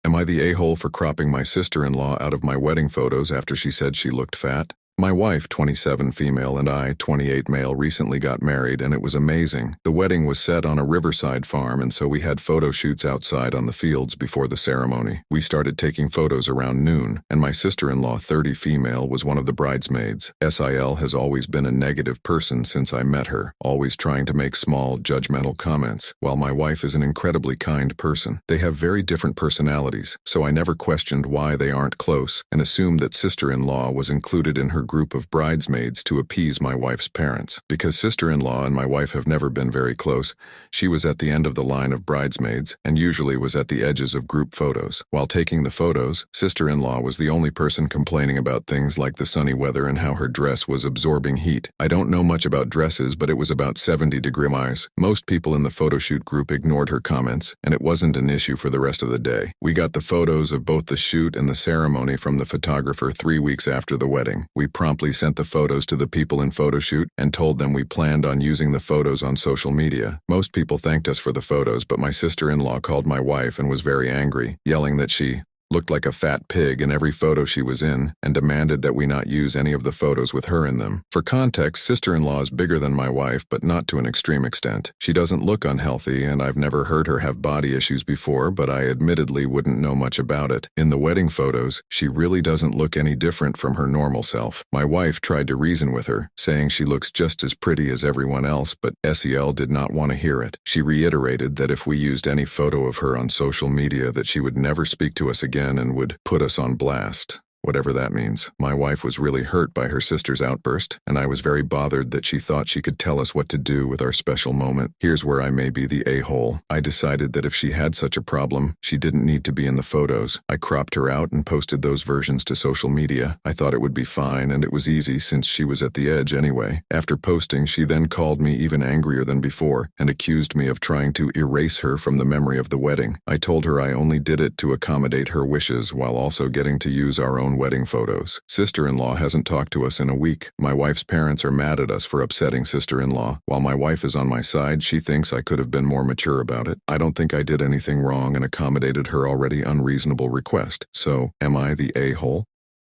Am I the a-hole for cropping my sister-in-law out of my wedding photos after she said she looked fat? My wife, 27 female, and I, 28 male, recently got married, and it was amazing. The wedding was set on a riverside farm, and so we had photo shoots outside on the fields before the ceremony. We started taking photos around noon, and my sister-in-law, 30 female, was one of the bridesmaids. SIL has always been a negative person since I met her, always trying to make small, judgmental comments, while my wife is an incredibly kind person. They have very different personalities, so I never questioned why they aren't close, and assumed that sister-in-law was included in her group of bridesmaids to appease my wife's parents. Because sister-in-law and my wife have never been very close, she was at the end of the line of bridesmaids and usually was at the edges of group photos. While taking the photos, sister-in-law was the only person complaining about things like the sunny weather and how her dress was absorbing heat. I don't know much about dresses, but it was about 70 degrees. Most people in the photoshoot group ignored her comments, and it wasn't an issue for the rest of the day. We got the photos of both the shoot and the ceremony from the photographer 3 weeks after the wedding. We promptly sent the photos to the people in photoshoot and told them we planned on using the photos on social media. Most people thanked us for the photos, but my sister-in-law called my wife and was very angry, yelling that she looked like a fat pig in every photo she was in, and demanded that we not use any of the photos with her in them. For context, sister-in-law is bigger than my wife, but not to an extreme extent. She doesn't look unhealthy, and I've never heard her have body issues before, but I admittedly wouldn't know much about it. In the wedding photos, she really doesn't look any different from her normal self. My wife tried to reason with her, saying she looks just as pretty as everyone else, but SEL did not want to hear it. She reiterated that if we used any photo of her on social media, that she would never speak to us again and would put us on blast. Whatever that means. My wife was really hurt by her sister's outburst, and I was very bothered that she thought she could tell us what to do with our special moment. Here's where I may be the a-hole. I decided that if she had such a problem, she didn't need to be in the photos. I cropped her out and posted those versions to social media. I thought it would be fine, and it was easy since she was at the edge anyway. After posting, she then called me even angrier than before and accused me of trying to erase her from the memory of the wedding. I told her I only did it to accommodate her wishes while also getting to use our own wedding photos. Sister-in-law hasn't talked to us in a week. My wife's parents are mad at us for upsetting sister-in-law. While my wife is on my side, she thinks I could have been more mature about it. I don't think I did anything wrong and accommodated her already unreasonable request. So, am I the a-hole?